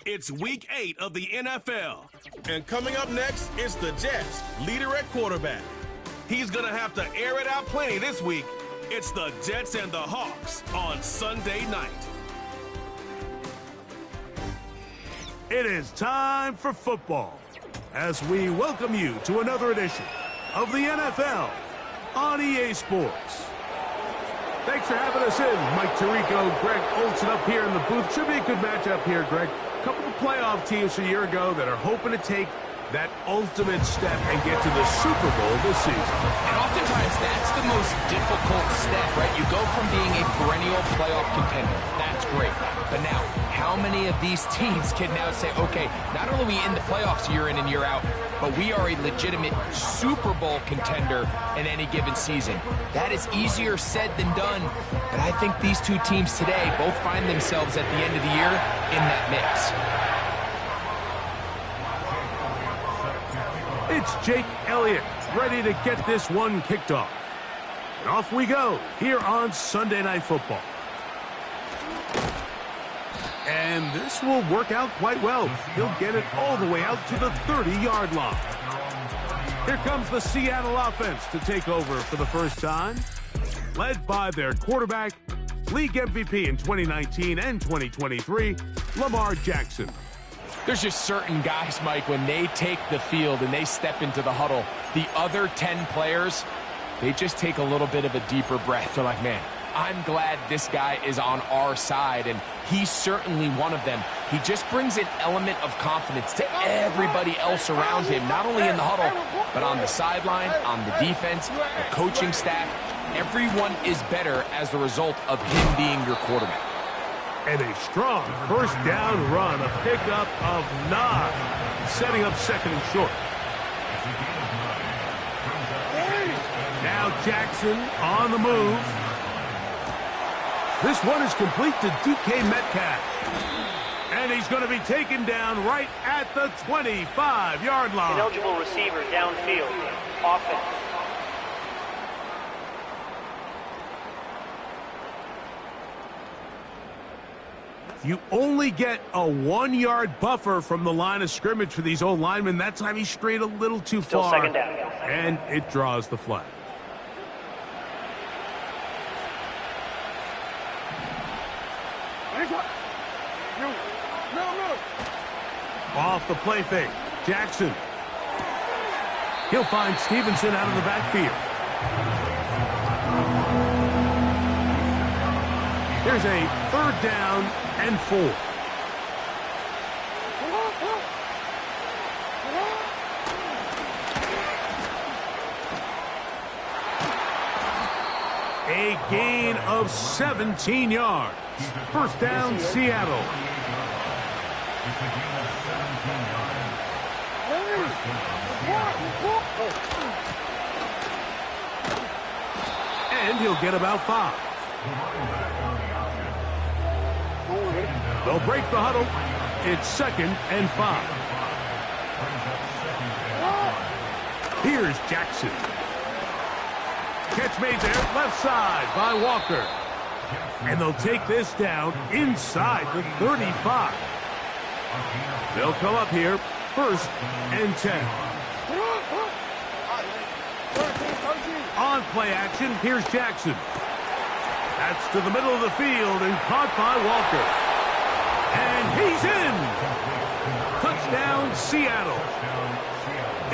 It's Week 8 of the NFL. And coming up next is the Jets, leader at quarterback. He's going to have to air it out plenty this week. It's the Jets and the Hawks on Sunday night. It is time for football as we welcome you to another edition of the NFL on EA Sports. Thanks for having us in. Mike Tirico, Greg Olsen up here in the booth. Should be a good matchup here, Greg. A couple of playoff teams a year ago that are hoping to take that ultimate step and get to the Super Bowl this season. And oftentimes that's the most difficult step, right? You go from being a perennial playoff contender. That's great. But now, how many of these teams can now say, okay, not only are we in the playoffs year in and year out, but we are a legitimate Super Bowl contender in any given season? That is easier said than done. But I think these two teams today both find themselves at the end of the year in that mix. It's Jake Elliott, ready to get this one kicked off. And off we go here on Sunday Night Football. And this will work out quite well. He'll get it all the way out to the 30-yard line. Here comes the Seattle offense to take over for the first time, led by their quarterback, league MVP in 2019 and 2023, Lamar Jackson. There's just certain guys, Mike, when they take the field and they step into the huddle, the other 10 players, they just take a little bit of a deeper breath. They're like, man, I'm glad this guy is on our side, and he's certainly one of them. He just brings an element of confidence to everybody else around him, not only in the huddle, but on the sideline, on the defense, the coaching staff. Everyone is better as a result of him being your quarterback. And a strong first down run, a pickup of 9, setting up second and short. Now Jackson on the move. This one is complete to DK Metcalf. And he's going to be taken down right at the 25-yard line. Ineligible receiver downfield. Offense. You only get a 1-yard buffer from the line of scrimmage for these old linemen. That time he strayed a little too Still far. Second down. And it draws the flag. Off the play fake. Jackson. He'll find Stevenson out of the backfield. Here's a 3rd down and 4. A gain of 17 yards. First down, Seattle. And he'll get about 5. They'll break the huddle. It's 2nd and 5. Here's Jackson. Catch made there, left side by Walker. And they'll take this down inside the 35. They'll come up here, 1st and 10. On play action, here's Jackson. That's to the middle of the field and caught by Walker. And he's in. Touchdown, Seattle.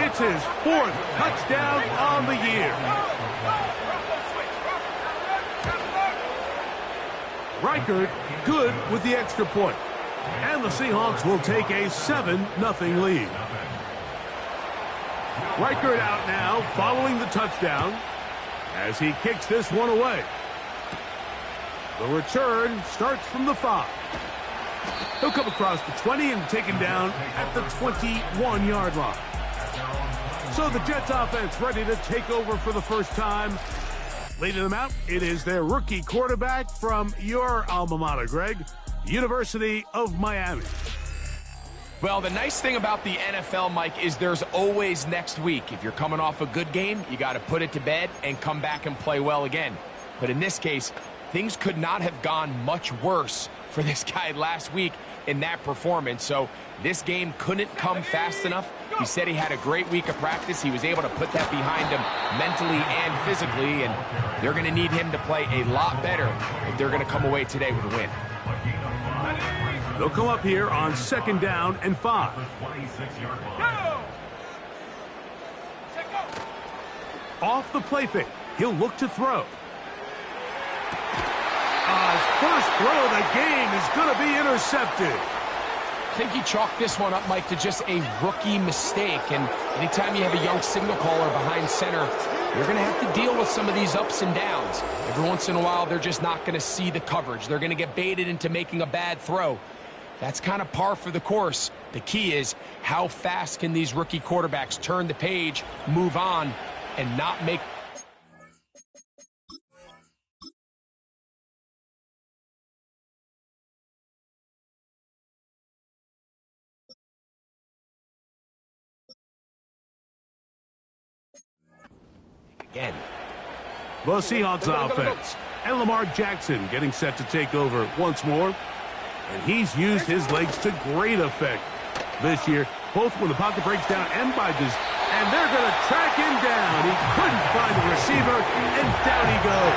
It's his 4th touchdown on the year. Reichert good with the extra point. And the Seahawks will take a 7-0 lead. Reichert out now following the touchdown as he kicks this one away. The return starts from the 5. He'll come across the 20 and taken down at the 21-yard line. So the Jets offense ready to take over for the first time. Leading them out, it is their rookie quarterback from your alma mater, Greg, University of Miami. Well, the nice thing about the NFL, Mike, is there's always next week. If you're coming off a good game, you got to put it to bed and come back and play well again. But in this case, things could not have gone much worse for this guy last week in that performance. So this game couldn't come fast enough. He said he had a great week of practice. He was able to put that behind him mentally and physically, and they're going to need him to play a lot better if they're going to come away today with a win. They'll come up here on 2nd down and 5. Off the play fake, he'll look to throw. His first throw of the game is going to be intercepted. I think he chalked this one up, Mike, to just a rookie mistake. And anytime you have a young signal caller behind center, you're going to have to deal with some of these ups and downs. Every once in a while, they're just not going to see the coverage. They're going to get baited into making a bad throw. That's kind of par for the course. The key is how fast can these rookie quarterbacks turn the page, move on, and not make... Again. The Seahawks offense. And Lamar Jackson getting set to take over once more. And he's used his legs to great effect this year, both when the pocket breaks down and budges. And they're going to track him down. He couldn't find the receiver, and down he goes.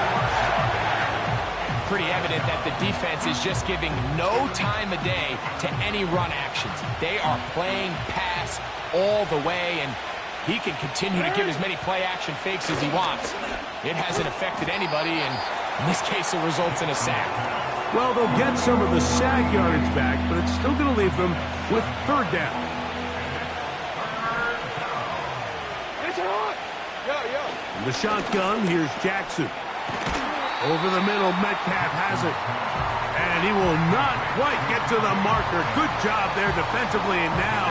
Pretty evident that the defense is just giving no time of day to any run actions. They are playing pass all the way, and he can continue to give as many play-action fakes as he wants. It hasn't affected anybody, and in this case, it results in a sack. Well, they'll get some of the sack yardage back, but it's still going to leave them with 3rd down. In the shotgun, here's Jackson. Over the middle, Metcalf has it. And he will not quite get to the marker. Good job there defensively, and now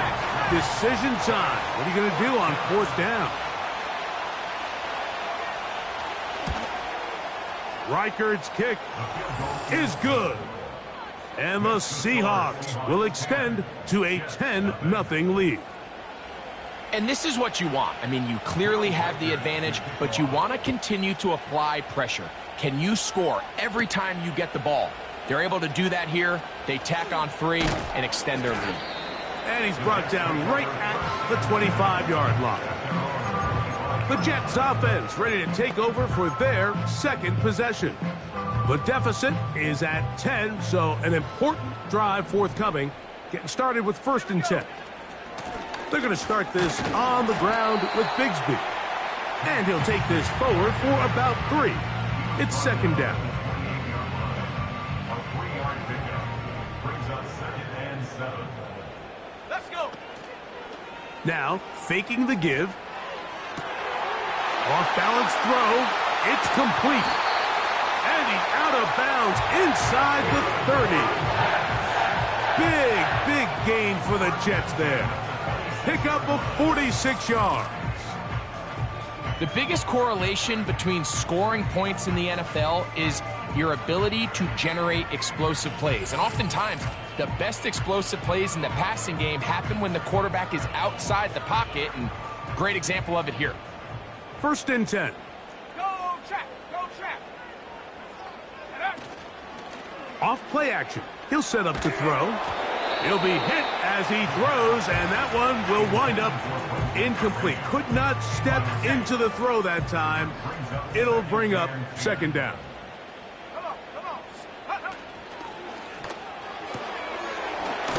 decision time. What are you going to do on 4th down? Reichard's kick is good. And the Seahawks will extend to a 10-0 lead. And this is what you want. I mean, you clearly have the advantage, but you want to continue to apply pressure. Can you score every time you get the ball? They're able to do that here. They tack on 3 and extend their lead. And he's brought down right at the 25-yard line. The Jets offense ready to take over for their 2nd possession. The deficit is at 10, so an important drive forthcoming. Getting started with 1st and 10. They're going to start this on the ground with Bigsby. And he'll take this forward for about 3. It's 2nd down. Let's go. Now, faking the give. Off-balance throw. It's complete. And he's out of bounds inside the 30. Big gain for the Jets there. Pick up of 46 yards. The biggest correlation between scoring points in the NFL is your ability to generate explosive plays. And oftentimes, the best explosive plays in the passing game happen when the quarterback is outside the pocket, and great example of it here. 1st and 10. Go trap. Go trap. Off play action. He'll set up to throw. He'll be hit as he throws, and that one will wind up incomplete. Could not step into the throw that time. It'll bring up 2nd down.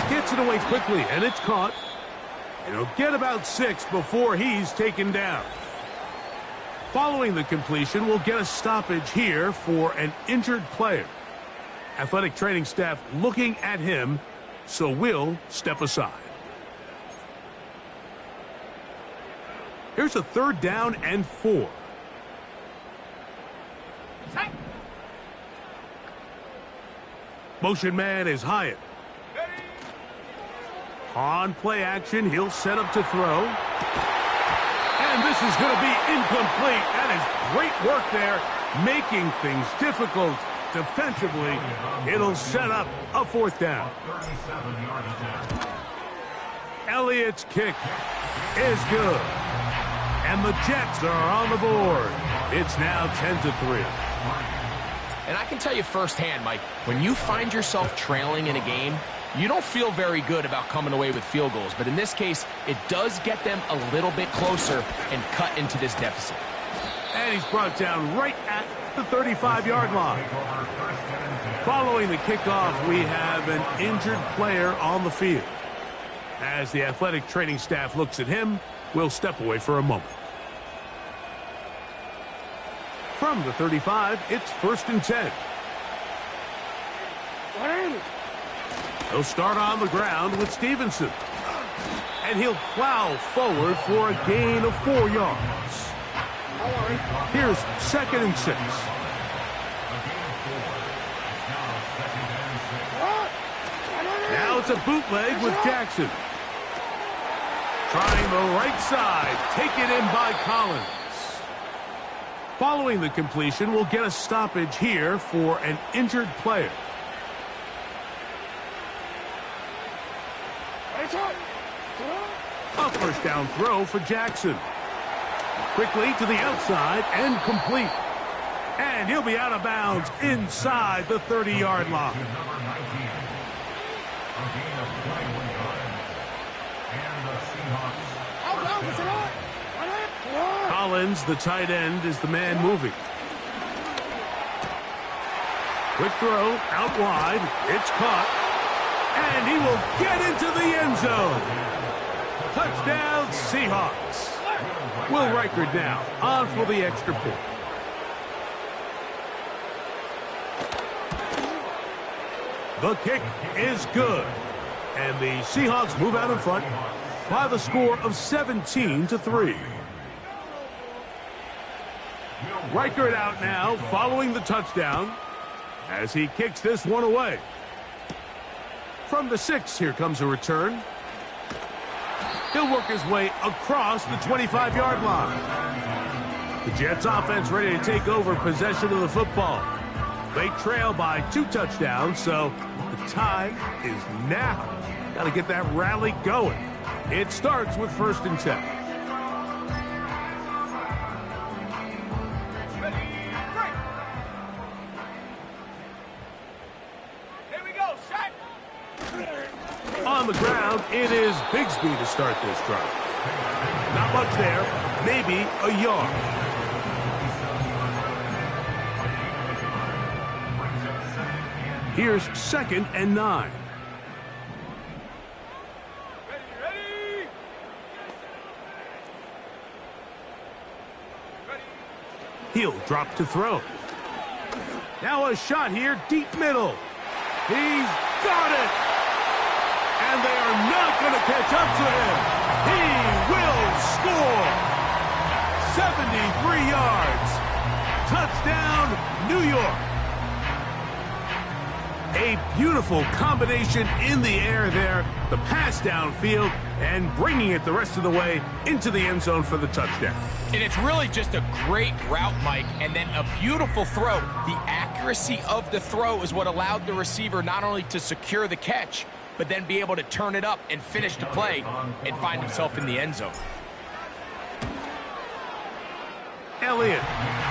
Gets it away quickly, and it's caught. And he'll get about 6 before he's taken down. Following the completion, we'll get a stoppage here for an injured player. Athletic training staff looking at him, so we'll step aside. Here's a 3rd down and 4. Motion man is Hyatt. On play action, he'll set up to throw. And this is going to be incomplete. That is great work there, making things difficult defensively. It'll set up a 4th down. Elliott's kick is good. And the Jets are on the board. It's now 10-3. And I can tell you firsthand, Mike, when you find yourself trailing in a game, You don't feel very good about coming away with field goals, but in this case, it does get them a little bit closer and cut into this deficit. And he's brought down right at the 35-yard line. Following the kickoff, we have an injured player on the field. As the athletic training staff looks at him, we'll step away for a moment. From the 35, it's 1st and 10. He'll start on the ground with Stevenson. And he'll plow forward for a gain of 4 yards. Here's 2nd and 6. Now it's a bootleg with Jackson. Trying the right side. Taken in by Collins. Following the completion, we'll get a stoppage here for an injured player. A 1st down throw for Jackson. Quickly to the outside and complete. And he'll be out of bounds inside the 30-yard line. Collins, the tight end, is the man moving. Quick throw, out wide. It's caught. And he will get into the end zone. Touchdown, Seahawks. Will Reichard now on for the extra point. The kick is good. And the Seahawks move out in front by the score of 17-3. Reichard out now following the touchdown as he kicks this one away. From the 6, here comes a return. He'll work his way across the 25-yard line. The Jets offense ready to take over possession of the football. They trail by 2 touchdowns, so the time is now. Got to get that rally going. It starts with 1st and 10. On the ground, it is Bigsby to start this drive. Not much there, maybe a yard. Here's 2nd and 9. He'll drop to throw. Now a shot here, deep middle. He's got it! And they are not going to catch up to him. He will score. 73 yards. Touchdown, New York. A beautiful combination in the air there. The pass downfield and bringing it the rest of the way into the end zone for the touchdown. And it's really just a great route, Mike, and then a beautiful throw. The accuracy of the throw is what allowed the receiver not only to secure the catch, but then be able to turn it up and finish the play and find himself in the end zone. Elliott,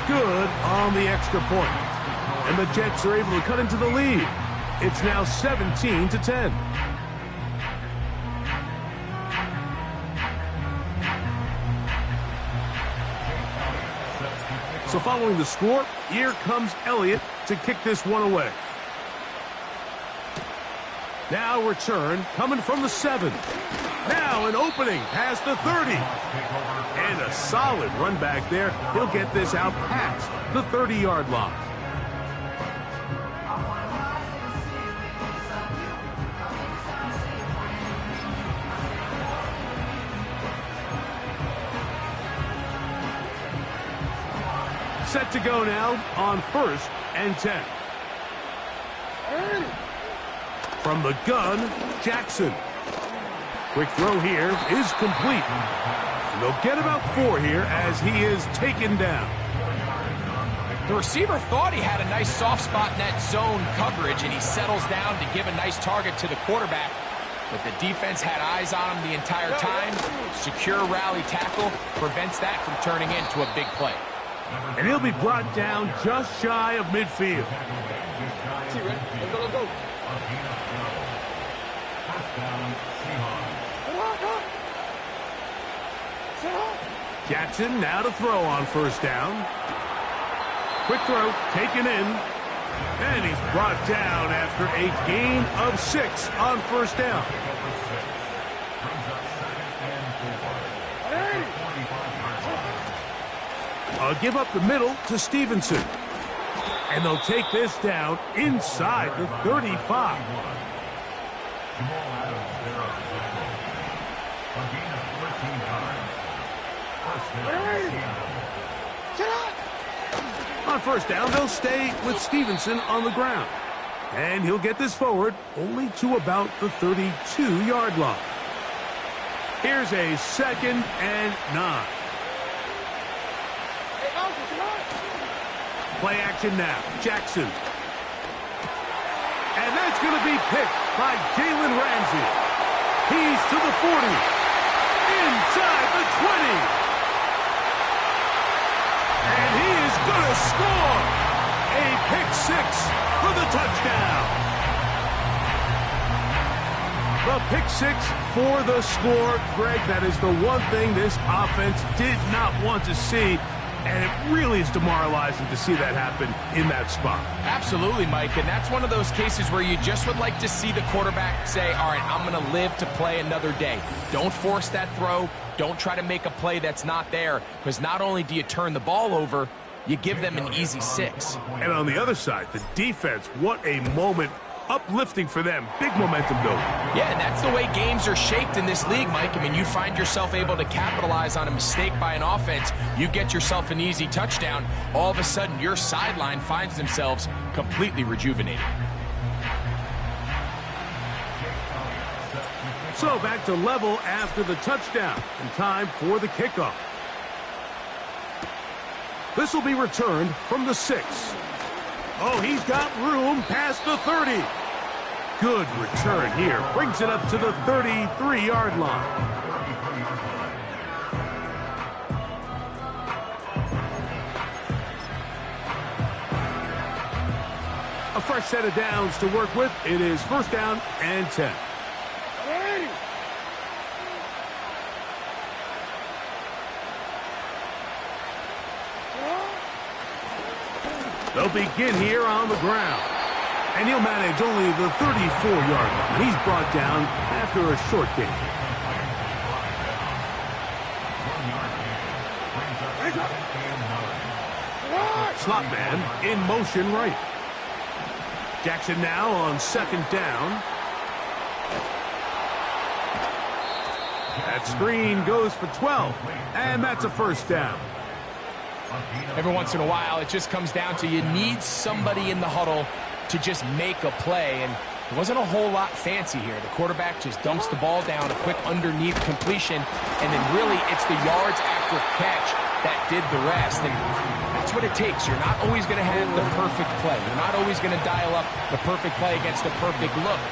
good on the extra point. And the Jets are able to cut into the lead. It's now 17-10. So following the score, here comes Elliott to kick this one away. Now return coming from the 7. Now an opening past the 30. And a solid run back there. He'll get this out past the 30-yard line. Set to go now on 1st and 10. From the gun, Jackson. Quick throw here is complete. And they'll get about 4 here as he is taken down. The receiver thought he had a nice soft spot in that zone coverage, and he settles down to give a nice target to the quarterback. But the defense had eyes on him the entire time. Secure rally tackle prevents that from turning into a big play. And he'll be brought down just shy of midfield. Jackson now to throw on first down. Quick throw, taken in. And he's brought down after a gain of 6 on first down. A give up the middle to Stevenson. And they'll take this down inside the 35. On first down, they'll stay with Stevenson on the ground. And he'll get this forward only to about the 32-yard line. Here's a 2nd and 9. Play action now. Jackson. And that's going to be picked by Jalen Ramsey. He's to the 40. Inside the 20. And he is going to score. A pick 6 for the touchdown. The pick 6 for the score. Greg, that is the one thing this offense did not want to see. And it really is demoralizing to see that happen in that spot. Absolutely, Mike. And that's one of those cases where you just would like to see the quarterback say, all right, I'm going to live to play another day. Don't force that throw. Don't try to make a play that's not there. Because not only do you turn the ball over, you give them an easy 6. And on the other side, the defense, what a moment. Uplifting for them. Big momentum building. Yeah, and that's the way games are shaped in this league, Mike. I mean, you find yourself able to capitalize on a mistake by an offense. You get yourself an easy touchdown. All of a sudden, your sideline finds themselves completely rejuvenated. So back to level after the touchdown. And time for the kickoff. This will be returned from the 6. Oh, he's got room past the 30. Good return here. Brings it up to the 33-yard line. A fresh set of downs to work with. It is first down and 10. They'll begin here on the ground. And he'll manage only the 34-yard line. He's brought down after a short gain. Slot man in motion right. Jackson now on 2nd down. That screen goes for 12. And that's a first down. Every once in a while, it just comes down to you need somebody in the huddle to just make a play, and it wasn't a whole lot fancy here. The quarterback just dumps the ball down, a quick underneath completion, and then really it's the yards after catch that did the rest, and that's what it takes. You're not always going to have the perfect play. You're not always going to dial up the perfect play against the perfect look.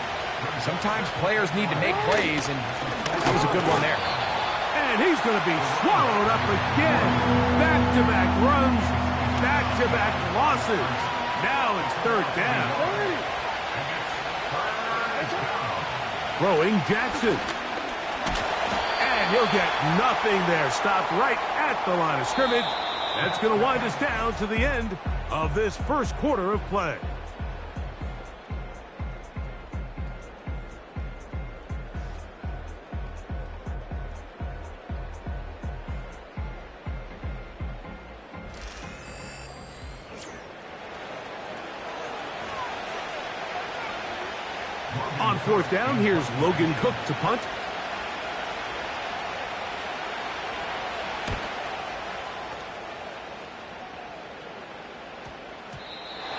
Sometimes players need to make plays, and that was a good one there. And he's going to be swallowed up again. Back-to-back runs, back-to-back losses. Now it's 3rd down. Throwing Jackson. And he'll get nothing there. Stopped right at the line of scrimmage. That's going to wind us down to the end of this first quarter of play. On 4th down, here's Logan Cook to punt.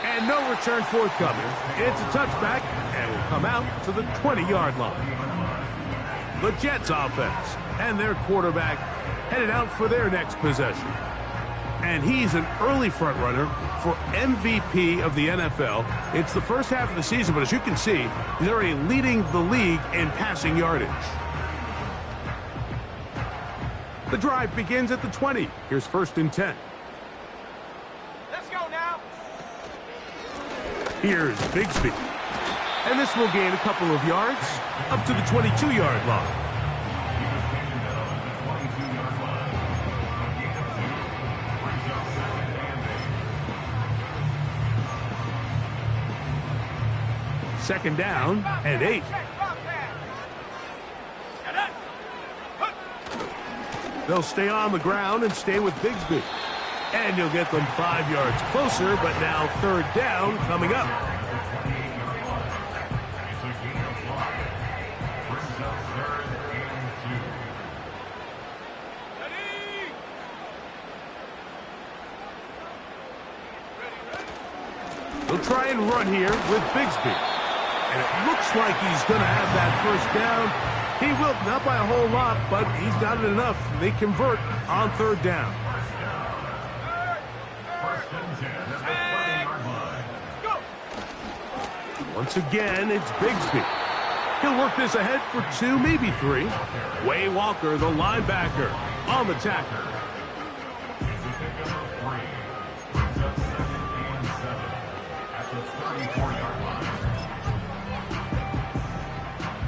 And no return forthcoming. It's a touchback and will come out to the 20-yard line. The Jets offense and their quarterback headed out for their next possession. And he's an early front runner for MVP of the NFL. It's the first half of the season, but as you can see, he's already leading the league in passing yardage. The drive begins at the 20. Here's 1st and 10. Let's go now. Here's Bigsby. And this will gain a couple of yards up to the 22-yard line. Second down and 8. They'll stay on the ground and stay with Bigsby. And he'll get them 5 yards closer, but now third down coming up. They'll try and run here with Bigsby. And it looks like he's going to have that first down. He will, not by a whole lot, but he's got it enough. They convert on third down. Once again, it's Bigsby. He'll work this ahead for 2, maybe 3. Way Walker, the linebacker, on the tackle.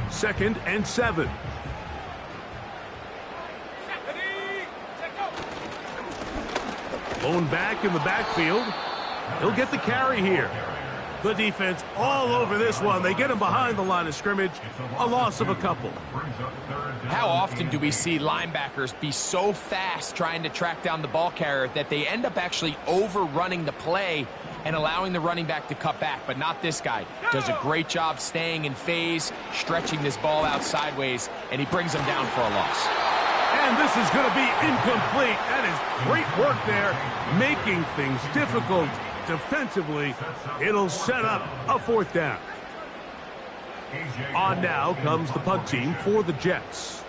Second and 7. Lone back in the backfield. He'll get the carry here. The defense all over this one. They get him behind the line of scrimmage. A loss of a couple. How often do we see linebackers be so fast trying to track down the ball carrier that they end up actually overrunning the play and allowing the running back to cut back? But not this guy. Does a great job staying in phase, stretching this ball out sideways, and he brings him down for a loss. And this is going to be incomplete. That is great work there, making things difficult defensively. It'll set up a fourth down. On now comes the punt team for the Jets.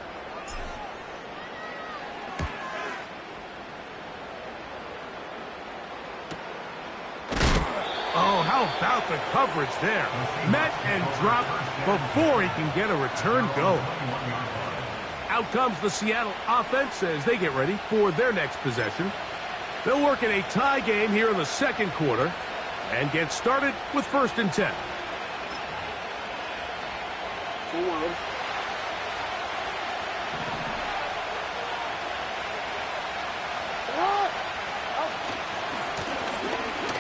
Oh, how about the coverage there? Met and dropped before he can get a return go. Out comes the Seattle offense as they get ready for their next possession. They'll work in a tie game here in the second quarter and get started with 1st and 10.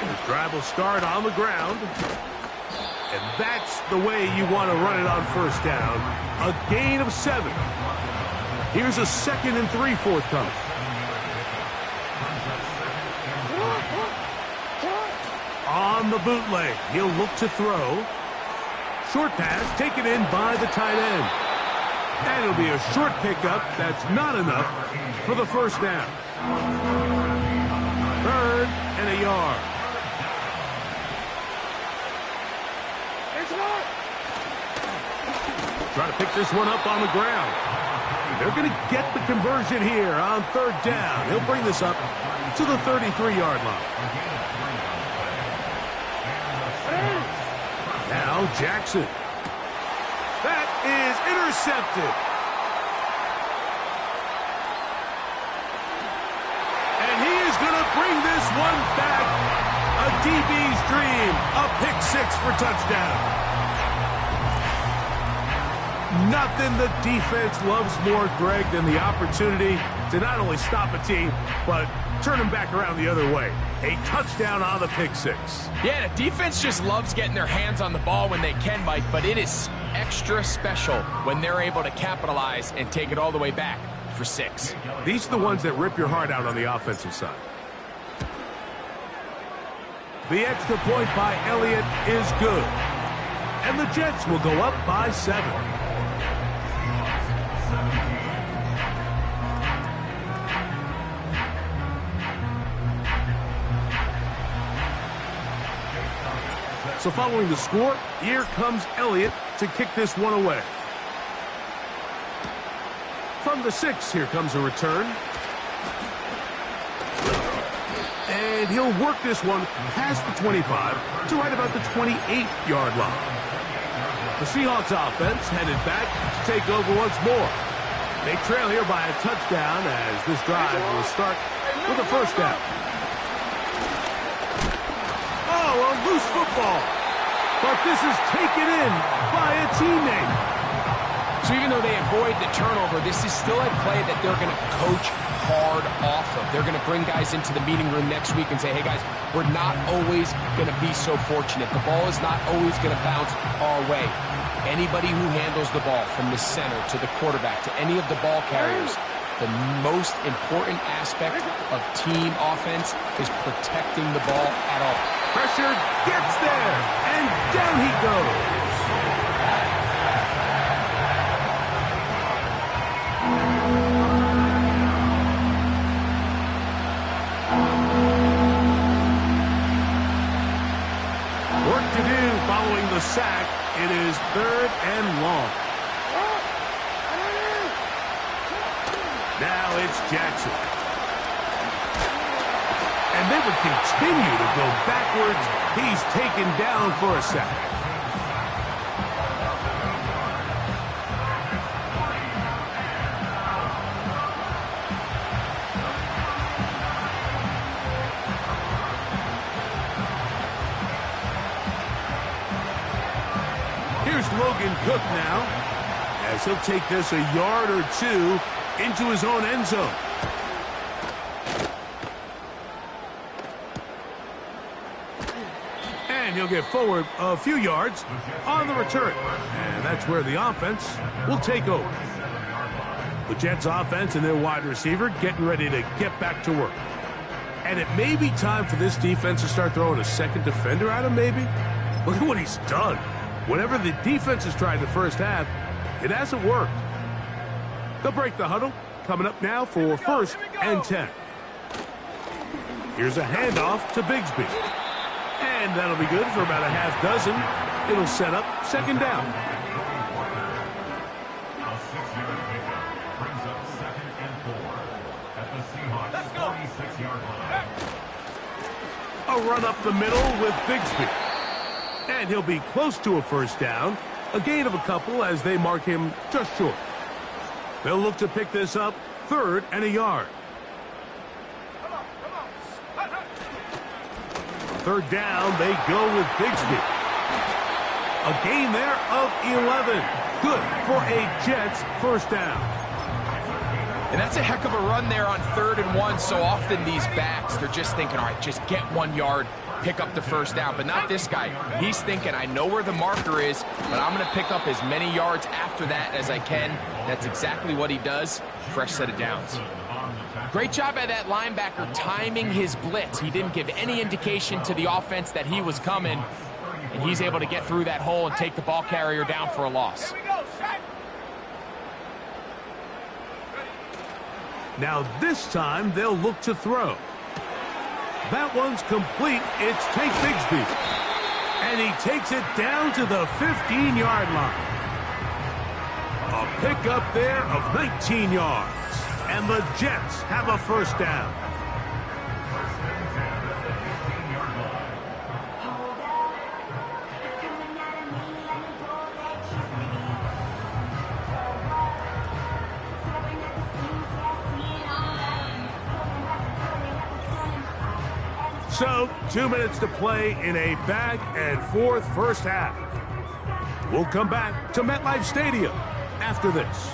The drive will start on the ground. And that's the way you want to run it on first down. A gain of 7. Here's a 2nd and 3 forthcoming. On the bootleg, he'll look to throw. Short pass taken in by the tight end. And it'll be a short pickup. That's not enough for the first down. 3rd and a yard. Try to pick this one up on the ground. They're going to get the conversion here on 3rd down. He'll bring this up to the 33-yard line. Now Jackson. That is intercepted. And he is going to bring this one back. A DB's dream. A pick 6 for touchdown. Nothing the defense loves more, Greg, than the opportunity to not only stop a team, but turn them back around the other way. A touchdown on the pick 6. Yeah, the defense just loves getting their hands on the ball when they can, Mike, but it is extra special when they're able to capitalize and take it all the way back for 6. These are the ones that rip your heart out on the offensive side. The extra point by Elliott is good. And the Jets will go up by 7. So following the score, here comes Elliott to kick this one away. From the 6, here comes a return. And he'll work this one past the 25 to right about the 28-yard line. The Seahawks offense headed back to take over once more. They trail here by a touchdown as this drive will start with a first down. Oh, a loose football. But this is taken in by a teammate. So even though they avoid the turnover, this is still a play that they're going to coach hard off of. They're going to bring guys into the meeting room next week and say, hey, guys, we're not always going to be so fortunate. The ball is not always going to bounce our way. Anybody who handles the ball from the center to the quarterback to any of the ball carriers, the most important aspect of team offense is protecting the ball at all. Pressure gets there, and down he goes. Work to do following the sack. It is 3rd and long. Now it's Jackson. And they would continue to go backwards. He's taken down for a sack. Here's Logan Cook now, as he'll take this a yard or two into his own end zone. And he'll get forward a few yards on the return. And that's where the offense will take over. The Jets offense and their wide receiver getting ready to get back to work. And it may be time for this defense to start throwing a second defender at him, maybe. Look at what he's done. Whatever the defense has tried in the first half, it hasn't worked. They'll break the huddle. Coming up now for 1st and 10. Here's a handoff to Bigsby. And that'll be good for about a half dozen. It'll set up 2nd down. A 6-yard pickup brings up 2nd and 4 at the Seahawks 46-yard line. A run up the middle with Bigsby. And he'll be close to a 1st down. A gain of a couple as they mark him just short. They'll look to pick this up 3rd and a yard. 3rd down, they go with Bigsby. A gain there of 11. Good for a Jets 1st down. And that's a heck of a run there on 3rd and 1. So often these backs, they're just thinking, all right, just get 1 yard, pick up the 1st down. But not this guy. He's thinking, I know where the marker is, but I'm going to pick up as many yards after that as I can. That's exactly what he does. Fresh set of downs. Great job by that linebacker timing his blitz. He didn't give any indication to the offense that he was coming, and he's able to get through that hole and take the ball carrier down for a loss. Now this time they'll look to throw. That one's complete. It's Tank Bigsby. And he takes it down to the 15-yard line. A pickup there of 19 yards. And the Jets have a 1st down. So, 2 minutes to play in a back-and-forth 1st half. We'll come back to MetLife Stadium after this.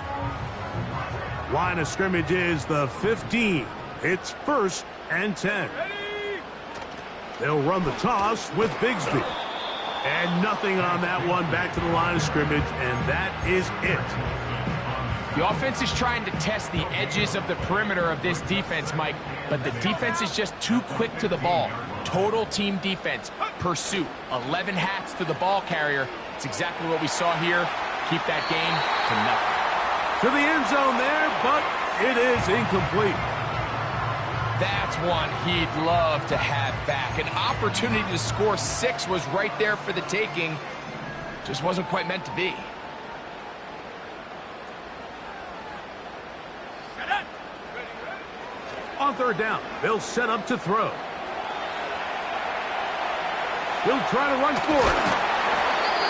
Line of scrimmage is the 15. It's 1st and 10. They'll run the toss with Bigsby. And nothing on that one. Back to the line of scrimmage, and that is it. The offense is trying to test the edges of the perimeter of this defense, Mike, but the defense is just too quick to the ball. Total team defense, pursuit, 11 hats to the ball carrier. It's exactly what we saw here. Keep that game to nothing. To the end zone there, but it is incomplete. That's one he'd love to have back. An opportunity to score 6 was right there for the taking. Just wasn't quite meant to be. On 3rd down, they'll set up to throw. He'll try to run for it.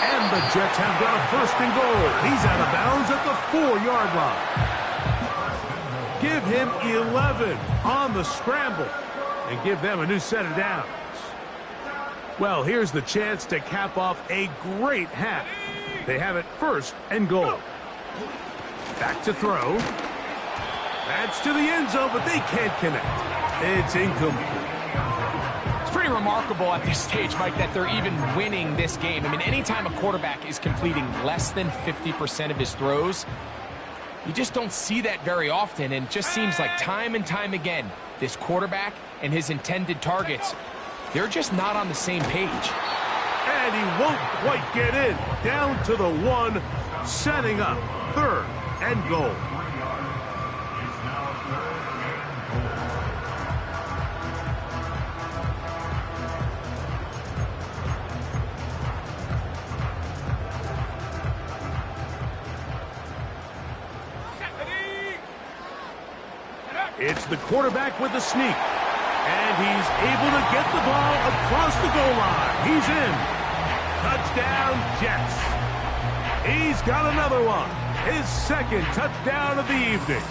And the Jets have got a 1st and goal. He's out of bounds at the 4-yard line. Give him 11 on the scramble and give them a new set of downs. Well, here's the chance to cap off a great half. They have it 1st and goal. Back to throw. That's to the end zone, but they can't connect. It's incomplete. It's pretty remarkable at this stage, Mike, that they're even winning this game. I mean, anytime a quarterback is completing less than 50% of his throws, you just don't see that very often, and it just seems like time and time again, this quarterback and his intended targets, they're just not on the same page. And he won't quite get in. Down to the 1, setting up 3rd and goal. It's the quarterback with the sneak. And he's able to get the ball across the goal line. He's in. Touchdown, Jets. He's got another one. His 2nd touchdown of the evening.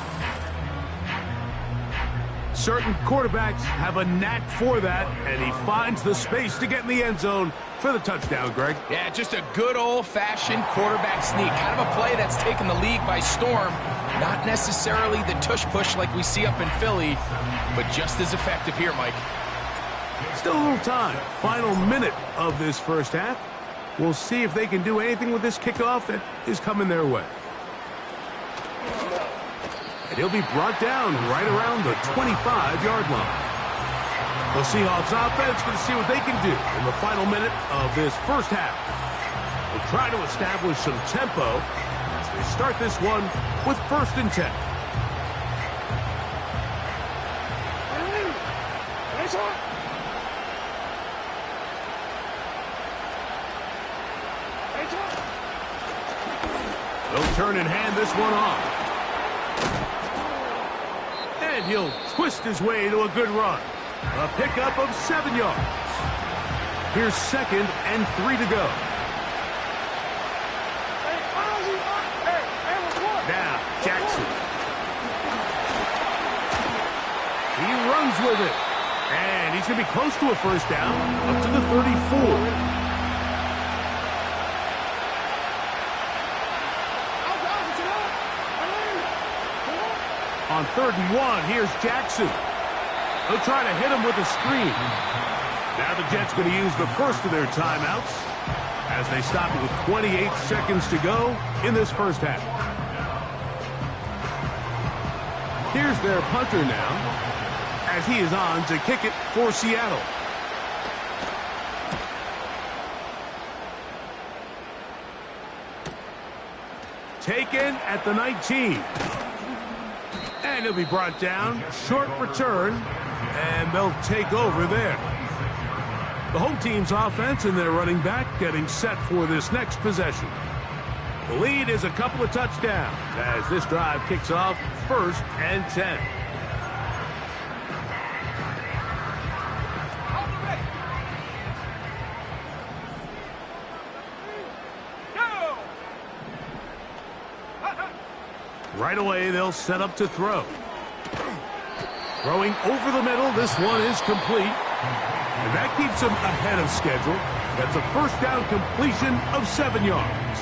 Certain quarterbacks have a knack for that, and he finds the space to get in the end zone for the touchdown, Greg. Yeah, just a good old-fashioned quarterback sneak. Kind of a play that's taken the league by storm. Not necessarily the tush-push like we see up in Philly, but just as effective here, Mike. Still a little time. Final minute of this first half. We'll see if they can do anything with this kickoff that is coming their way. And he'll be brought down right around the 25-yard line. The Seahawks offense going to see what they can do in the final minute of this first half. They'll try to establish some tempo as they start this one with 1st and 10. They'll turn and hand this one off. And he'll twist his way to a good run. A pickup of 7 yards. Here's 2nd and 3 to go. Now, Jackson. He runs with it. And he's going to be close to a 1st down, up to the 34. On 3rd and 1, here's Jackson. They'll try to hit him with a screen. Now the Jets going to use the 1st of their timeouts as they stop it with 28 seconds to go in this first half. Here's their punter now as he is on to kick it for Seattle. Taken at the 19. And he'll be brought down. Short return. And they'll take over there. The home team's offense and their running back getting set for this next possession. The lead is a couple of touchdowns as this drive kicks off 1st and 10. Right away, they'll set up to throw. Throwing over the middle, this one is complete. And that keeps him ahead of schedule. That's a 1st down completion of 7 yards.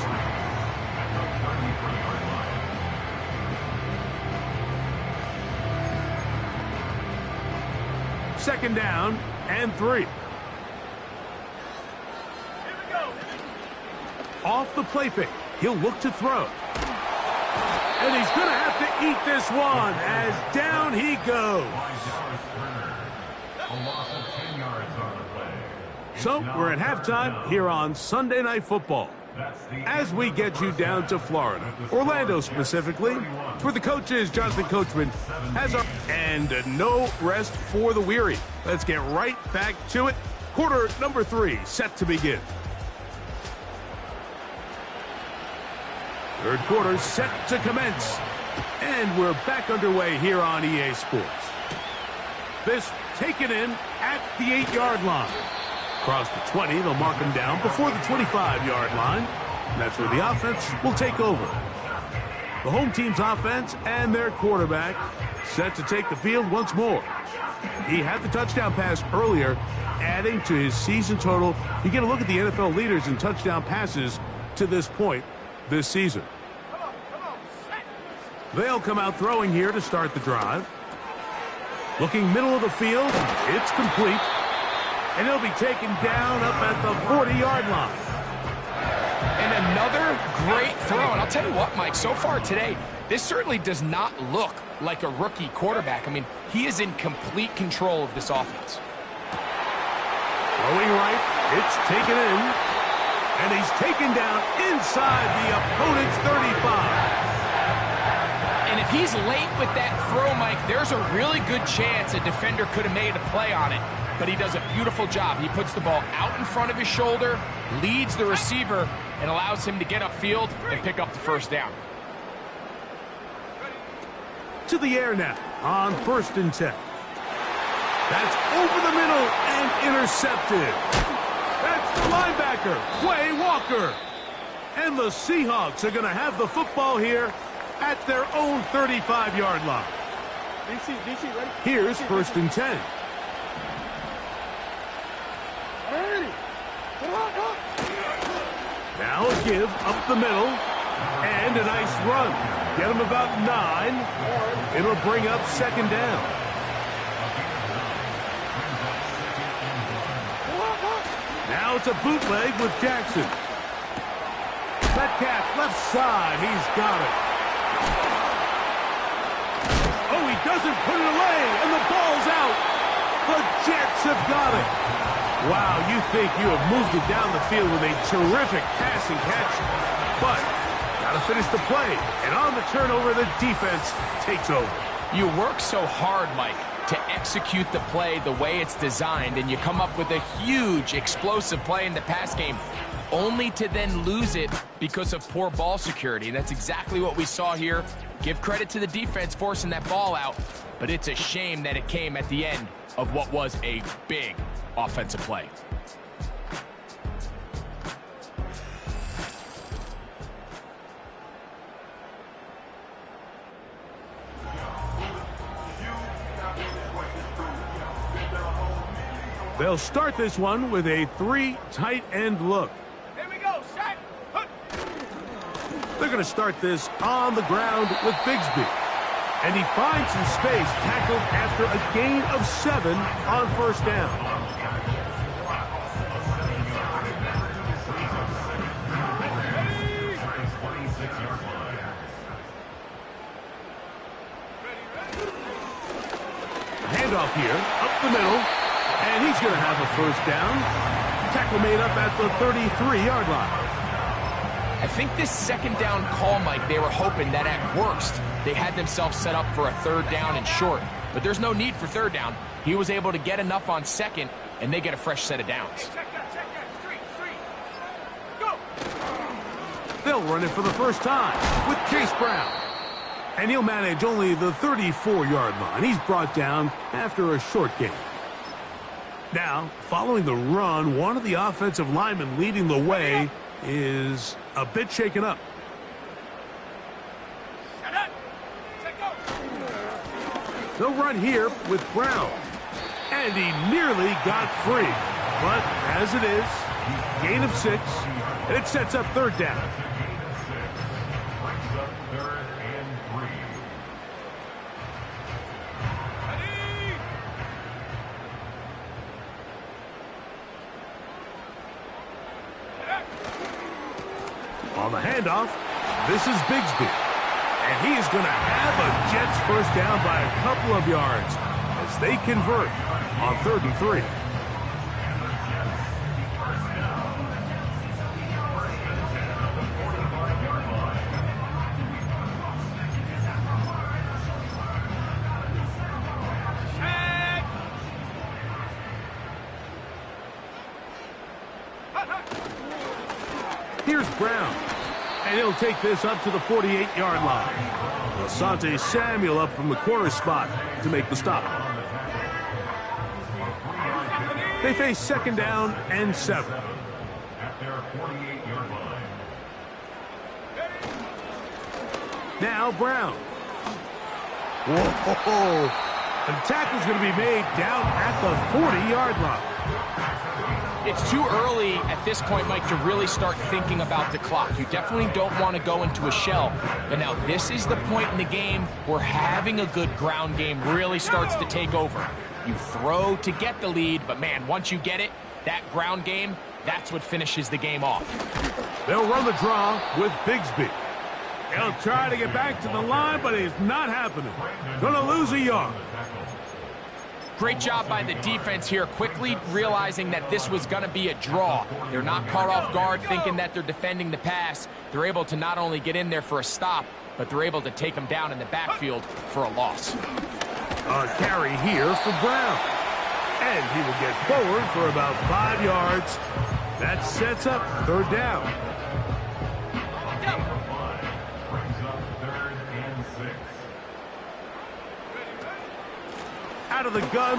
Second down and 3. Off the play fake, he'll look to throw. And he's going to have to eat this one as down he goes. So we're at halftime here on Sunday Night Football. As we get you down to Florida, Orlando specifically, where the coach is, Jonathan Coachman, has our... And no rest for the weary. Let's get right back to it. Quarter number 3 set to begin. Third quarter set to commence. And we're back underway here on EA Sports. This taken in at the 8-yard line. Across the 20, they'll mark him down before the 25-yard line. And that's where the offense will take over. The home team's offense and their quarterback set to take the field once more. He had the touchdown pass earlier, adding to his season total. You get a look at the NFL leaders in touchdown passes to this point this season. They'll come out throwing here to start the drive. Looking middle of the field, it's complete. And he'll be taken down up at the 40-yard line. And another great throw. And I'll tell you what, Mike, so far today, this certainly does not look like a rookie quarterback. I mean, he is in complete control of this offense. Throwing right, it's taken in. And he's taken down inside the opponent's 35. And if he's late with that throw, Mike, there's a really good chance a defender could have made a play on it. But he does a beautiful job. He puts the ball out in front of his shoulder, leads the receiver, and allows him to get upfield and pick up the first down. To the air now on 1st and 10. That's over the middle and intercepted. That's the linebacker, Quay Walker. And the Seahawks are going to have the football here at their own 35-yard line. DC, ready? Here's 1st and 10. Now a give up the middle. And a nice run. Get him about 9. It'll bring up 2nd down. Now it's a bootleg with Jackson. Metcalf left side. He's got it. Oh, he doesn't put it away, and the ball's out. The Jets have got it. Wow, you think you have moved it down the field with a terrific passing catch. But got to finish the play, and on the turnover, the defense takes over. You work so hard, Mike, to execute the play the way it's designed, and you come up with a huge, explosive play in the pass game, only to then lose it because of poor ball security. And that's exactly what we saw here. Give credit to the defense forcing that ball out, but it's a shame that it came at the end of what was a big offensive play. They'll start this one with a 3 tight end look. Here we go, set. They're going to start this on the ground with Bigsby. And he finds some space, tackled after a gain of 7 on 1st down. Handoff here, up the middle. And he's going to have a 1st down. Tackle made up at the 33-yard line. I think this 2nd down call, Mike, they were hoping that at worst they had themselves set up for a 3rd down and short. But there's no need for 3rd down. He was able to get enough on 2nd, and they get a fresh set of downs. Check that. Street. Go. They'll run it for the first time with Chase Brown. And he'll manage only the 34-yard line. He's brought down after a short gain. Now, following the run, one of the offensive linemen leading the way is a bit shaken up. They'll run here with Brown. And he nearly got free. But as it is, gain of 6, and it sets up 3rd down. On the handoff, this is Bigsby. And he is going to have a Jets 1st down by a couple of yards as they convert on 3rd and 3. Here's Brown. And he'll take this up to the 48-yard line. Asante Samuel up from the corner spot to make the stop. They face 2nd down and 7. At their 48-yard line. Now Brown. Whoa! And the tackle's going to be made down at the 40-yard line. It's too early at this point, Mike, to really start thinking about the clock. You definitely don't want to go into a shell. But now this is the point in the game where having a good ground game really starts to take over. You throw to get the lead, but man, once you get it, that ground game, that's what finishes the game off. They'll run the draw with Bigsby. He'll try to get back to the line, but it's not happening. Gonna lose a yard. Great job by the defense here, quickly realizing that this was going to be a draw. They're not caught off guard thinking that they're defending the pass. They're able to not only get in there for a stop, but they're able to take them down in the backfield for a loss. A carry here for Brown. And he will get forward for about 5 yards. That sets up third down. Out of the gun,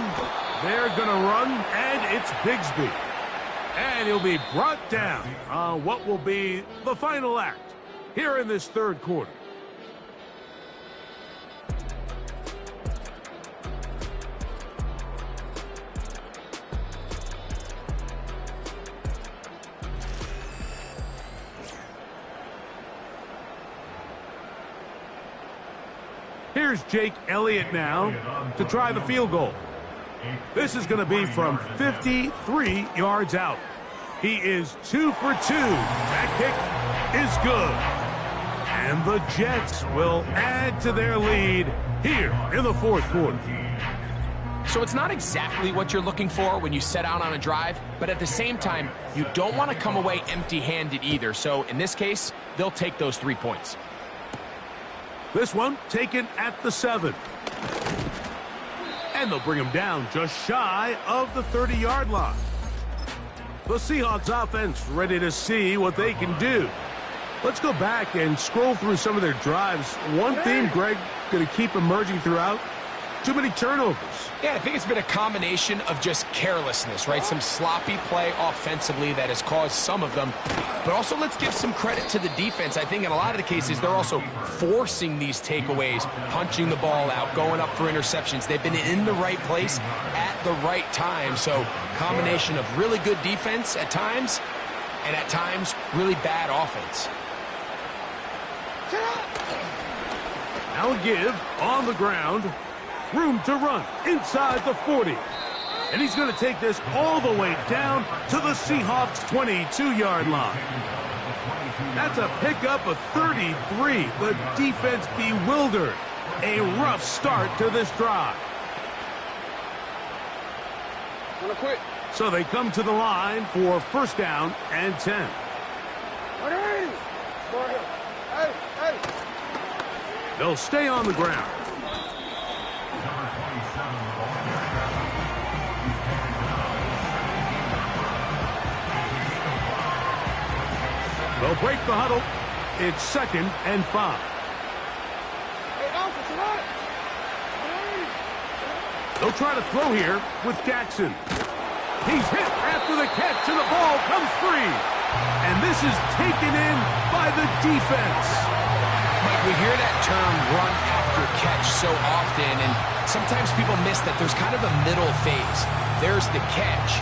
they're going to run, and it's Bigsby. And he'll be brought down on what will be the final act here in this third quarter. Here's Jake Elliott now to try the field goal. This is going to be from 53 yards out. He is 2 for 2. That kick is good. And the Jets will add to their lead here in the fourth quarter. So it's not exactly what you're looking for when you set out on a drive, but at the same time, you don't want to come away empty-handed either. So in this case, they'll take those 3 points. This one taken at the 7. And they'll bring him down just shy of the 30-yard line. The Seahawks offense ready to see what they can do. Let's go back and scroll through some of their drives. One theme, Greg, going to keep emerging throughout. Too many turnovers. Yeah, I think it's been a combination of just carelessness, right? Some sloppy play offensively that has caused some of them. But also, let's give some credit to the defense. I think in a lot of the cases, they're also forcing these takeaways, punching the ball out, going up for interceptions. They've been in the right place at the right time. So, combination of really good defense at times, and at times, really bad offense. Now a give on the ground. Room to run inside the 40. And he's going to take this all the way down to the Seahawks' 22-yard line. That's a pickup of 33. The defense bewildered. A rough start to this drive. So they come to the line for first down and 10. They'll stay on the ground. They'll break the huddle. It's 2nd and 5. They'll try to throw here with Jackson. He's hit after the catch, and the ball comes free. And this is taken in by the defense. Mike, we hear that term run after catch so often, and sometimes people miss that there's kind of a middle phase. There's the catch.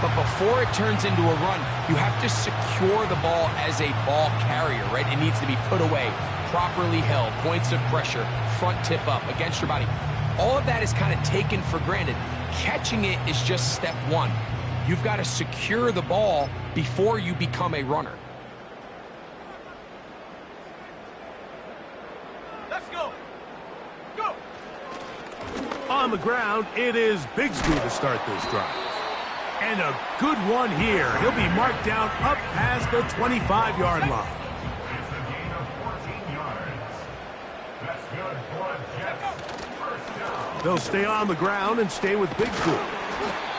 But before it turns into a run, you have to secure the ball as a ball carrier, right? It needs to be put away, properly held, points of pressure, front tip up against your body. All of that is kind of taken for granted. Catching it is just step one. You've got to secure the ball before you become a runner. Let's go. Go. On the ground, it is Bigsby to start this drive. And a good one here. He'll be marked down up past the 25-yard line. It's a gain of 14 yards. That's good for the Jets. First down. They'll stay on the ground and stay with Bigsby.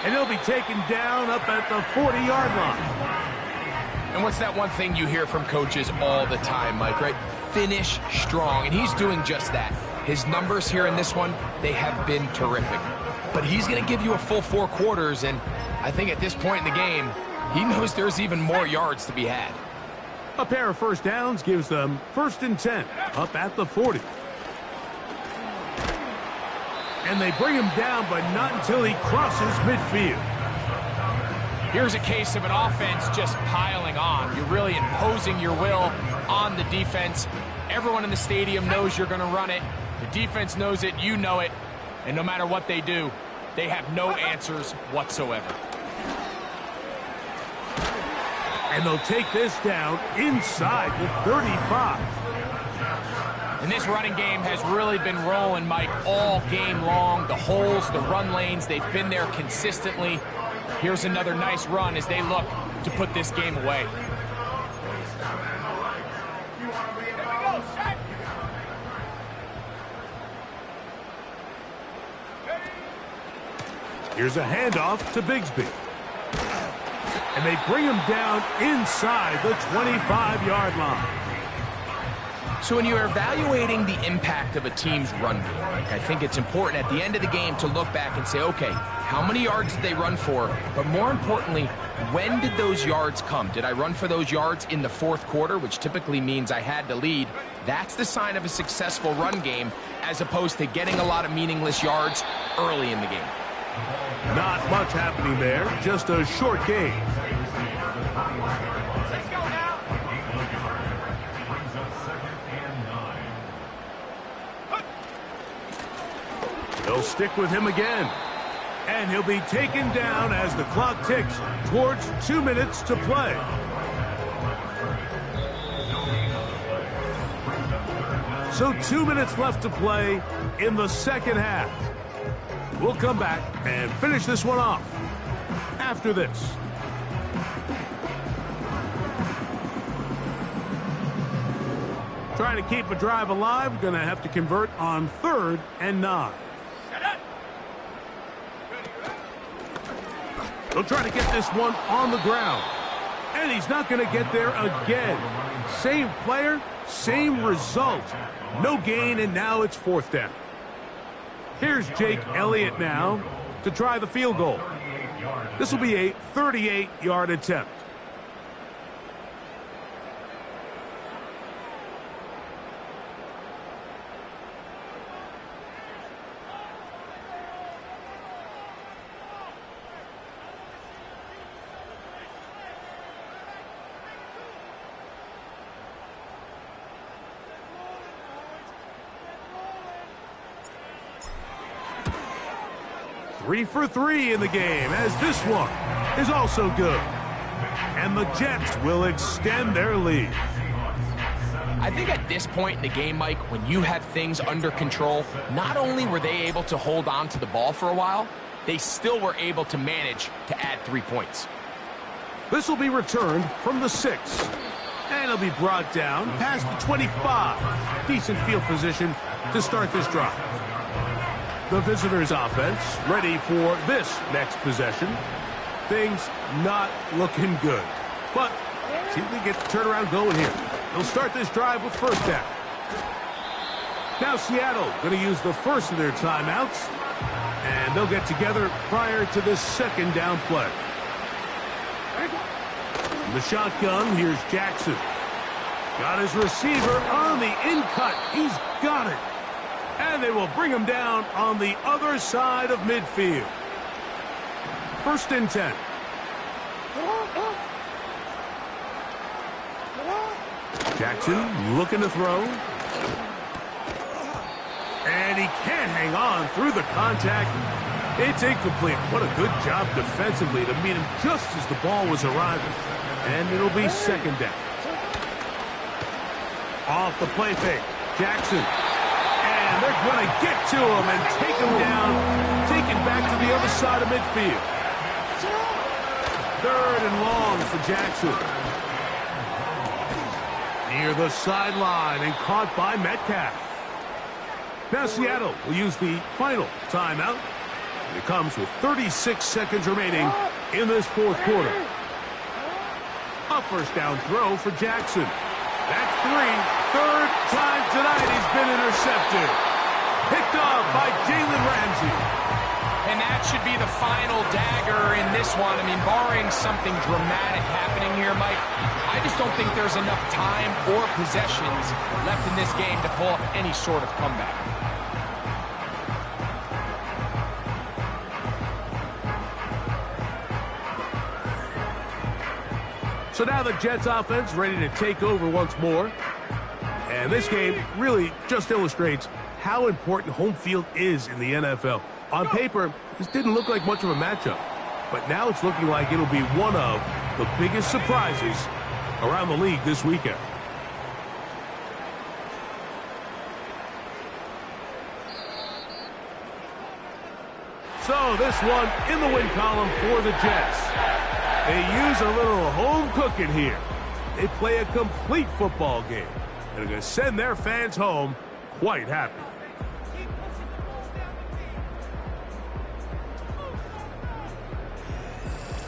And he'll be taken down up at the 40-yard line. And what's that one thing you hear from coaches all the time, Mike, right? Finish strong. And he's doing just that. His numbers here in this one, they have been terrific. But he's going to give you a full 4 quarters, and I think at this point in the game, he knows there's even more yards to be had. A pair of first downs gives them 1st and 10 up at the 40. And they bring him down, but not until he crosses midfield. Here's a case of an offense just piling on. You're really imposing your will on the defense. Everyone in the stadium knows you're going to run it. The defense knows it, you know it. And no matter what they do, they have no answers whatsoever. And they'll take this down inside the 35. And this running game has really been rolling, Mike, all game long. The holes, the run lanes, they've been there consistently. Here's another nice run as they look to put this game away. Here's a handoff to Bigsby. And they bring him down inside the 25-yard line. So when you're evaluating the impact of a team's run game, Mike, I think it's important at the end of the game to look back and say, okay, how many yards did they run for? But more importantly, when did those yards come? Did I run for those yards in the fourth quarter, which typically means I had to lead? That's the sign of a successful run game, as opposed to getting a lot of meaningless yards early in the game. Not much happening there, just a short game. They'll stick with him again. And he'll be taken down as the clock ticks towards 2 minutes to play. So 2 minutes left to play in the second half. We'll come back and finish this one off after this. Trying to keep a drive alive, going to have to convert on 3rd and 9. They'll try to get this one on the ground. And he's not going to get there again. Same player, same result. No gain, and now it's 4th down. Here's Jake Elliott now to try the field goal. This will be a 38-yard attempt. Three for 3 in the game, as this one is also good. And the Jets will extend their lead. I think at this point in the game, Mike, when you have things under control, not only were they able to hold on to the ball for a while, they still were able to manage to add 3 points. This will be returned from the 6. And it'll be brought down past the 25. Decent field position to start this drive. The visitors' offense ready for this next possession. Things not looking good. But see if they get the turnaround going here. They'll start this drive with 1st down. Now Seattle going to use the first of their timeouts. And they'll get together prior to this 2nd down play. In the shotgun, here's Jackson. Got his receiver on the in-cut. He's got it. And they will bring him down on the other side of midfield. 1st and 10. Jackson looking to throw. And he can't hang on through the contact. It's incomplete. What a good job defensively to meet him just as the ball was arriving. And it'll be 2nd down. Off the play fake. Jackson. And they're going to get to him and take him down. Take him back to the other side of midfield. 3rd and long for Jackson. Near the sideline and caught by Metcalf. Now Seattle will use the final timeout. And it comes with 36 seconds remaining in this 4th quarter. A 1st down throw for Jackson. That's 3. 3rd time tonight he's been intercepted. Picked up by Jalen Ramsey. And that should be the final dagger in this one. I mean, barring something dramatic happening here, Mike, I just don't think there's enough time or possessions left in this game to pull off any sort of comeback. So now the Jets offense ready to take over once more. And this game really just illustrates how important home field is in the NFL. On paper, this didn't look like much of a matchup, but now it's looking like it'll be one of the biggest surprises around the league this weekend. So this one in the win column for the Jets. They use a little home cooking here. They play a complete football game and are going to send their fans home quite happy.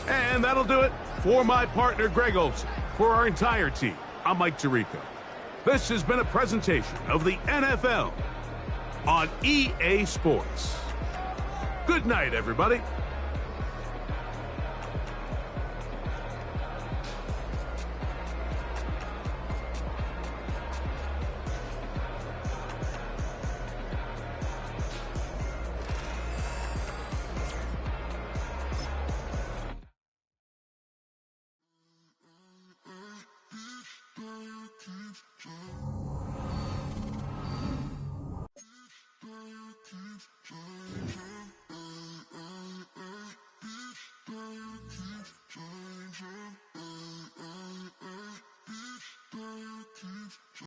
And that'll do it for my partner, Greg Olson. For our entire team, I'm Mike Tirico. This has been a presentation of the NFL on EA Sports. Good night, everybody.